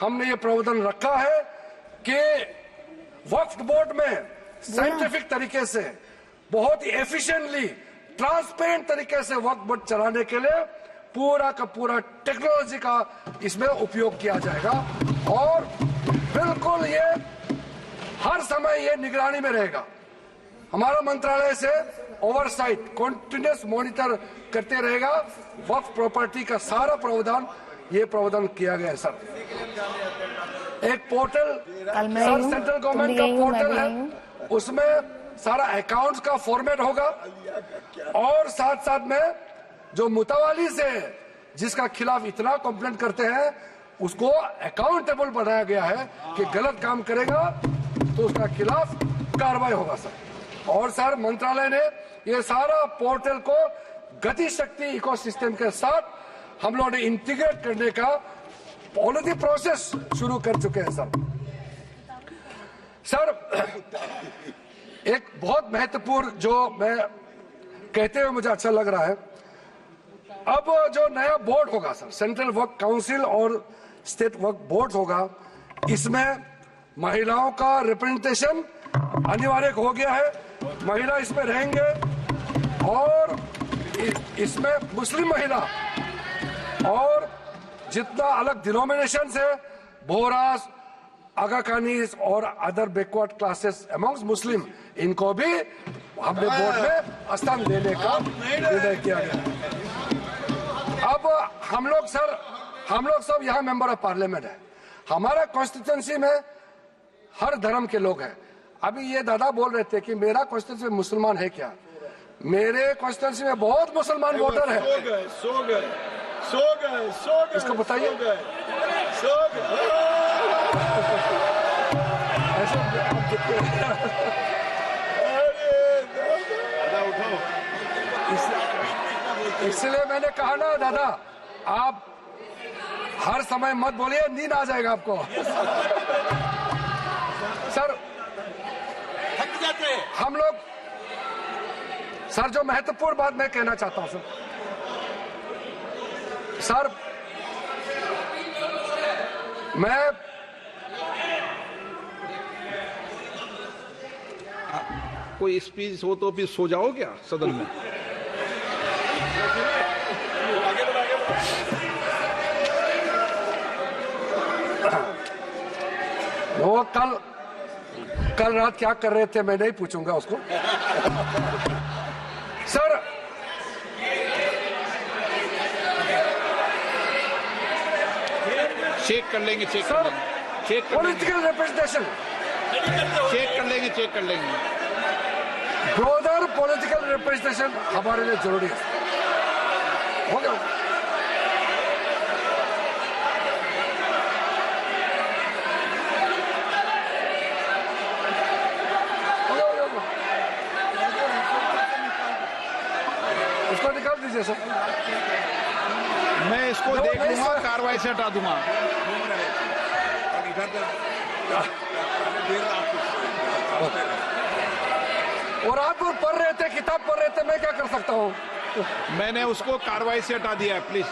हमने ये प्रावधान रखा है कि वक्फ बोर्ड में साइंटिफिक तरीके से बहुत ही एफिशिएंटली ट्रांसपेरेंट तरीके से वक्फ बोर्ड चलाने के लिए पूरा का पूरा टेक्नोलॉजी का इसमें उपयोग किया जाएगा और बिल्कुल ये हर समय ये निगरानी में रहेगा। हमारा मंत्रालय से ओवरसाइट कंटिन्यूस मॉनिटर करते रहेगा। वक्फ प्रॉपर्टी का सारा प्रावधान ये प्रावधान किया गया है सर। एक पोर्टल सर सेंट्रल गवर्नमेंट का पोर्टल है, उसमें सारा अकाउंट्स का फॉर्मेट होगा और साथ साथ में जो मुतावाली से जिसका खिलाफ इतना कंप्लेंट करते हैं उसको अकाउंटेबल बनाया गया है कि गलत काम करेगा तो उसका खिलाफ कार्रवाई होगा सर। और सर मंत्रालय ने ये सारा पोर्टल को गति शक्ति इकोसिस्टम के साथ हम लोगों ने इंटीग्रेट करने का पॉलिसी प्रोसेस शुरू कर चुके हैं सर। सर एक बहुत महत्वपूर्ण जो मैं कहते हुए मुझे अच्छा लग रहा है, अब जो नया बोर्ड होगा सर सेंट्रल वक्फ काउंसिल और स्टेट वक्फ बोर्ड होगा, इसमें महिलाओं का रिप्रेजेंटेशन अनिवार्य हो गया है। महिला इसमें रहेंगे और इसमें मुस्लिम महिला और जितना अलग डिनोमिनेशन है बोहरास आगा खानीज और अदर बैकवर्ड क्लासेस अमंग्स मुस्लिम, इनको भी हमने बोर्ड में स्थान देने का निर्णय किया गया। अब हम लोग सब यहाँ मेंबर ऑफ पार्लियामेंट है। हमारा कॉन्स्टिट्यूंसी में हर धर्म के लोग हैं। अभी ये दादा बोल रहे थे कि मेरा कॉन्स्टिट्यूंसी में मुसलमान है क्या? मेरे कॉन्स्टिट्यूंसी में बहुत मुसलमान वोटर है। इसको बताइए। इसलिए मैंने कहा ना दादा, आप हर समय मत बोलिए, नींद आ जाएगा आपको। सर हम लोग सर जो महत्वपूर्ण बात मैं कहना चाहता हूं सर मैं कोई स्पीच हो तो फिर सो जाओ क्या सदन में? वो कल रात क्या कर रहे थे मैं नहीं पूछूंगा उसको। सर चेक कर लेंगे, पॉलिटिकल रिप्रेजेंटेशन चेक कर लेंगे। ब्रॉडर पॉलिटिकल रिप्रेजेंटेशन हमारे लिए जरूरी है। हो गया। उसको निकाल दीजिए सर। मैं इसको देख लूंगा, कार्रवाई से हटा दूंगा। और आप पढ़ रहे थे, किताब पढ़ रहे थे, मैं क्या कर सकता हूँ? मैंने उसको कार्रवाई से हटा दिया है। प्लीज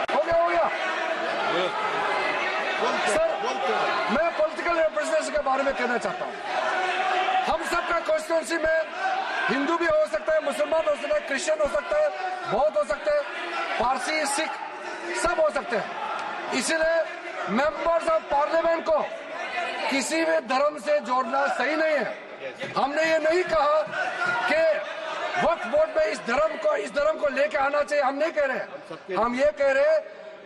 हो गया। सर मैं पॉलिटिकल रिप्रेजेंटेशन के बारे में कहना चाहता हूँ। हम सबका कॉन्स्टिट्यूंसी में हिंदू भी हो सकता है, मुसलमान हो सकता है, क्रिश्चियन हो सकता है, बौद्ध हो सकते हैं, पारसी, सिख सब हो सकते हैं। इसलिए मेंबर्स ऑफ पार्लियामेंट को किसी भी धर्म से जोड़ना सही नहीं है। हमने ये नहीं कहा कि वक्फ बोर्ड में इस धर्म को लेके आना चाहिए, हम नहीं कह रहे। हम ये कह रहे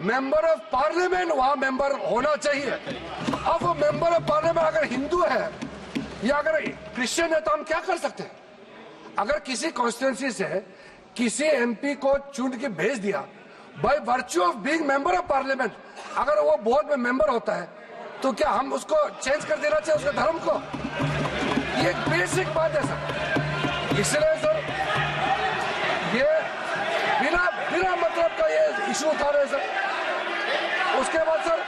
मेंबर ऑफ पार्लियामेंट वहां मेंबर होना चाहिए। अब वो मेंबर ऑफ पार्लियामेंट अगर हिंदू है या अगर क्रिश्चियन है तो हम क्या कर सकते हैं? अगर किसी कॉन्स्टिट्यूंसी से किसी एमपी को चुन के भेज दिया by virtue of being member of parliament, अगर वो बोर्ड में मेंबर होता है तो क्या हम उसको चेंज कर देना चाहिए उसके धर्म को? ये एक बेसिक बात है सर। इसलिए सर ये बिना मतलब का ये इशू उठा रहे सर। उसके बाद सर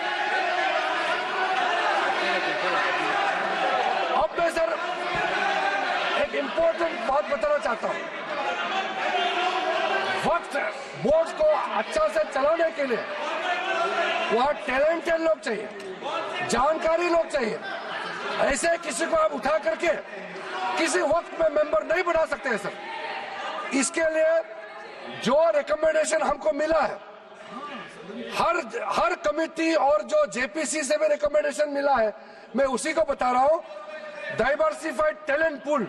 अब मैं सर एक इम्पोर्टेंट एक बात बताना चाहता हूं, वक्त बोर्ड को अच्छा से चलाने के लिए वहां टैलेंटेड लोग चाहिए, जानकारी लोग चाहिए। ऐसे किसी को आप उठा करके किसी वक्त में मेंबर नहीं बना सकते हैं सर। इसके लिए जो रिकमेंडेशन हमको मिला है, हर कमेटी और जो जेपीसी से भी रिकमेंडेशन मिला है, मैं उसी को बता रहा हूं। Diversified talent pool,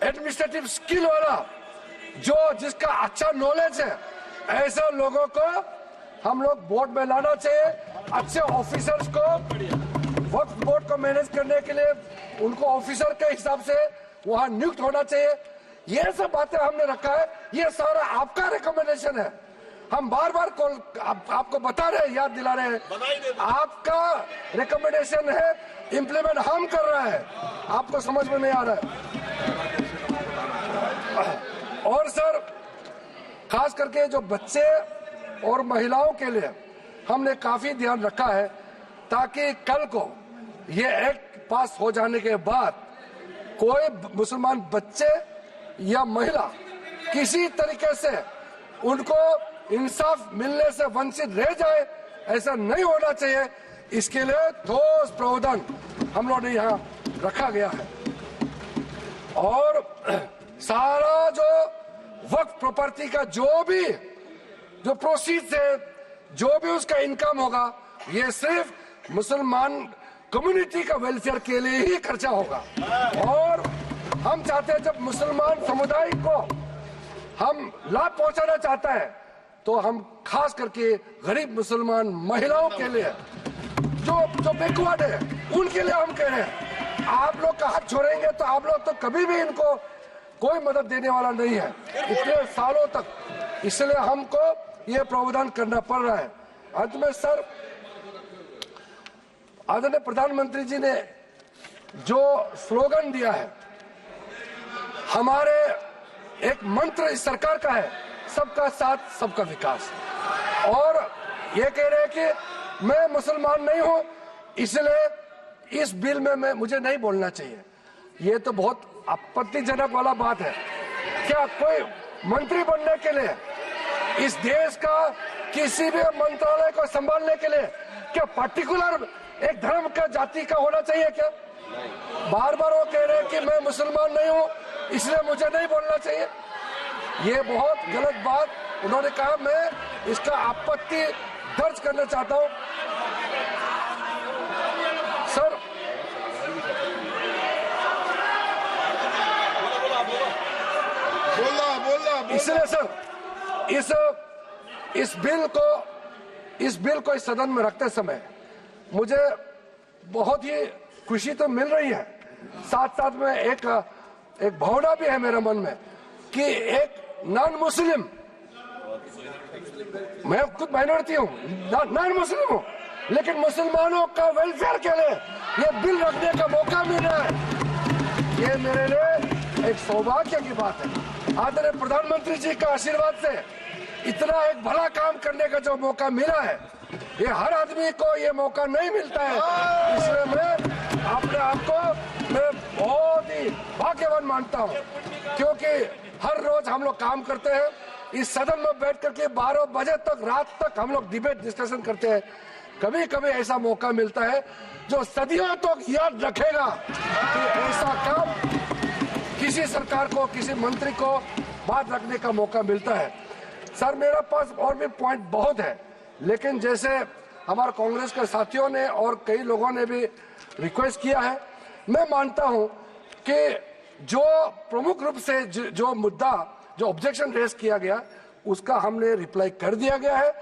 administrative skill वाला, जो जिसका अच्छा नॉलेज है, ऐसे लोगों को हम लोग बोर्ड में लाना चाहिए। अच्छे ऑफिसर्स को वक्त बोर्ड को मैनेज करने के लिए उनको ऑफिसर के हिसाब से वहां नियुक्त होना चाहिए। ये सब बातें हमने रखा है, ये सारा आपका रिकमेंडेशन है। हम बार बार आपको बता रहे हैं, याद दिला रहे हैं, आपका रिकमेंडेशन है, इंप्लीमेंट हम कर रहे हैं, आपको समझ में नहीं आ रहा है। और सर, खास करके जो बच्चे और महिलाओं के लिए हमने काफी ध्यान रखा है, ताकि कल को ये एक्ट पास हो जाने के बाद कोई मुसलमान बच्चे या महिला किसी तरीके से उनको इंसाफ मिलने से वंचित रह जाए, ऐसा नहीं होना चाहिए। इसके लिए ठोस प्रावधान हम लोगों ने यहाँ रखा गया है। और सारा जो वक्फ प्रॉपर्टी का जो प्रोसीड्स है, जो भी उसका इनकम होगा, ये सिर्फ मुसलमान कम्युनिटी का वेलफेयर के लिए ही खर्चा होगा। और हम चाहते हैं, जब मुसलमान समुदाय को हम लाभ पहुंचाना चाहता है, तो हम खास करके गरीब मुसलमान महिलाओं के लिए जो बैकवर्ड है, उनके लिए हम कह रहे हैं, आप लोग का हाथ छोड़ेंगे तो आप लोग तो कभी भी इनको कोई मदद देने वाला नहीं है इतने सालों तक। इसलिए हमको ये प्रावधान करना पड़ रहा है। अंत में सर, आदरणीय प्रधानमंत्री जी ने जो स्लोगन दिया है, हमारे एक मंत्र इस सरकार का है, सबका साथ सबका विकास। और ये कह रहे हैं कि मैं मुसलमान नहीं हूं, इसलिए इस बिल में मुझे नहीं बोलना चाहिए। ये तो बहुत आपत्तिजनक वाला बात है। क्या कोई मंत्री बनने के लिए, इस देश का किसी भी मंत्रालय को संभालने के लिए, क्या पर्टिकुलर एक धर्म का, जाति का होना चाहिए क्या? बार बार वो कह रहे हैं कि मैं मुसलमान नहीं हूं, इसलिए मुझे नहीं बोलना चाहिए। ये बहुत गलत बात उन्होंने कहा। मैं इसका आपत्ति दर्ज करना चाहता हूं। सर, बोला। इसलिए सर, इस बिल को इस सदन में रखते समय मुझे बहुत ही खुशी तो मिल रही है, साथ साथ में एक भावना भी है मेरे मन में कि एक नॉन मुस्लिम, मैं खुद माइनॉरिटी हूँ, नॉन मुस्लिम हूँ, लेकिन मुसलमानों का वेलफेयर के लिए ये बिल रखने का मौका मिल रहा है। ये मेरे लिए एक सौभाग्य की बात है। आदरणीय प्रधानमंत्री जी का आशीर्वाद से इतना एक भला काम करने का जो मौका मिला है, ये हर आदमी को ये मौका नहीं मिलता है। इसलिए मैं अपने आप को मैं बहुत ही भाग्यवान मानता हूँ, क्योंकि हर रोज हम लोग काम करते हैं, इस सदन में बैठ करके 12 बजे तक, रात तक हम लोग डिबेट डिस्कशन करते हैं। कभी कभी ऐसा मौका मिलता है जो सदियों तक याद रखेगा कि ऐसा काम किसी सरकार को, किसी मंत्री को बात रखने का मौका मिलता है। सर, मेरे पास और भी पॉइंट बहुत है, लेकिन जैसे हमारे कांग्रेस के साथियों ने और कई लोगों ने भी रिक्वेस्ट किया है, मैं मानता हूं कि जो प्रमुख रूप से जो मुद्दा, जो ऑब्जेक्शन रेज किया गया, उसका हमने रिप्लाई कर दिया गया है।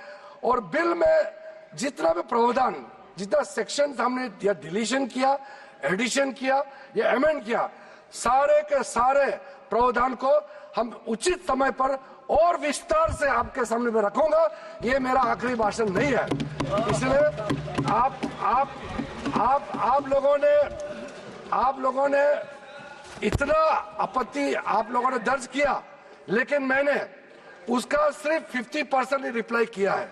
और बिल में जितना भी प्रावधान, जितना सेक्शन हमने या डिलीशन किया, एडिशन किया या अमेंड किया, सारे के सारे प्रावधान को हम उचित समय पर और विस्तार से आपके सामने में रखूंगा। ये मेरा आखिरी भाषण नहीं है। इसलिए आप लोगों ने इतना आपत्ति आप लोगों ने दर्ज किया, लेकिन मैंने उसका सिर्फ 50% ही रिप्लाई किया है।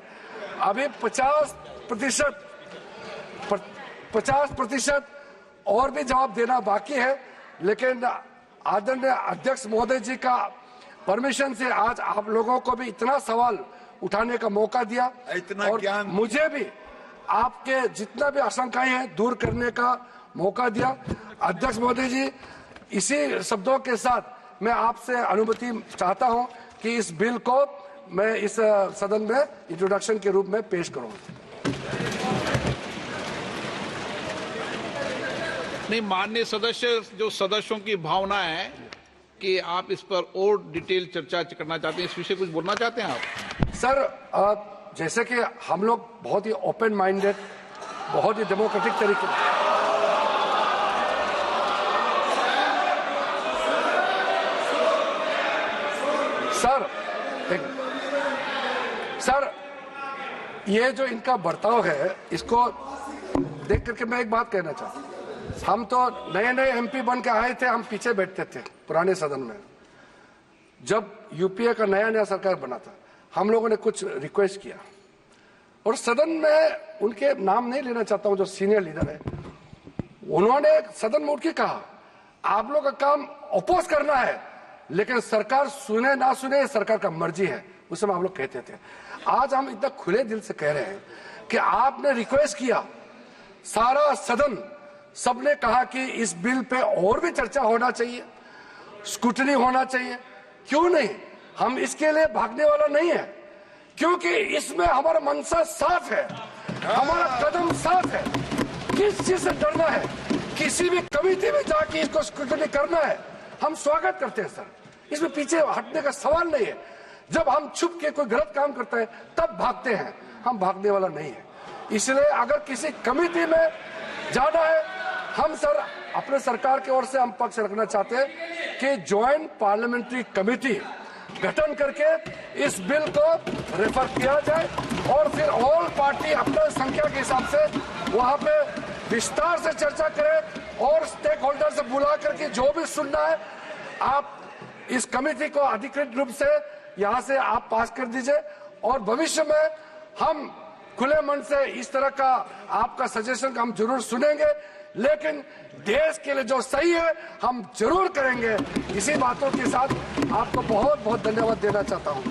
अभी 50% और भी जवाब देना बाकी है, लेकिन आदरणीय अध्यक्ष महोदय जी का परमिशन से आज आप लोगों को भी इतना सवाल उठाने का मौका दिया, इतना और ज्ञान मुझे भी आपके जितना भी आशंकाएं हैं दूर करने का मौका दिया। अध्यक्ष महोदय जी, इसी शब्दों के साथ मैं आपसे अनुमति चाहता हूं कि इस बिल को मैं इस सदन में इंट्रोडक्शन के रूप में पेश करूं। नहीं, माननीय सदस्य, जो सदस्यों की भावना है कि आप इस पर और डिटेल चर्चा करना चाहते हैं, इस विषय कुछ बोलना चाहते हैं आप? सर, जैसे कि हम लोग बहुत ही ओपन माइंडेड, बहुत ही डेमोक्रेटिक तरीके सर, ये जो इनका बर्ताव है, इसको देख करके मैं एक बात कहना चाहता हूँ। हम तो नए नए एमपी बन के आए थे, हम पीछे बैठते थे पुराने सदन में। जब यूपीए का नया नया सरकार बना था, हम लोगों ने कुछ रिक्वेस्ट किया, और सदन में उनके नाम नहीं लेना चाहता हूं, जो सीनियर लीडर है, उन्होंने सदन में उठ के कहा, आप लोग का काम अपोज करना है, लेकिन सरकार सुने ना सुने सरकार का मर्जी है। उस समय हम लोग कहते थे। आज हम इतना खुले दिल से कह रहे हैं कि आपने रिक्वेस्ट किया, सारा सदन सबने कहा कि इस बिल पे और भी चर्चा होना चाहिए, स्क्रूटनी होना चाहिए। क्यों नहीं? हम इसके लिए भागने वाला नहीं है, क्योंकि इसमें हमारा मनसा साफ है, हमारा कदम साफ है। किस चीज से डरना है? किसी भी कमेटी में जाके इसको स्क्रूटनी करना है, हम स्वागत करते हैं सर, इसमें पीछे हटने का सवाल नहीं है। जब हम छुप के कोई गलत काम करता है तब भागते हैं, हम भागने वाला नहीं है। इसलिए अगर किसी कमेटी में जाना है, हम सर अपने सरकार की ओर से हम पक्ष रखना चाहते हैं कि ज्वाइंट पार्लियामेंट्री कमेटी गठन करके इस बिल को रेफर किया जाए, और फिर ऑल पार्टी अपने संख्या के हिसाब से वहां पे विस्तार से चर्चा करें, और स्टेक होल्डर से बुला करके जो भी सुनना है, आप इस कमेटी को अधिकृत रूप से यहां से आप पास कर दीजिए। और भविष्य में हम खुले मन से इस तरह का आपका सजेशन हम जरूर सुनेंगे, लेकिन देश के लिए जो सही है हम जरूर करेंगे। इसी बातों के साथ आपको बहुत बहुत धन्यवाद देना चाहता हूं।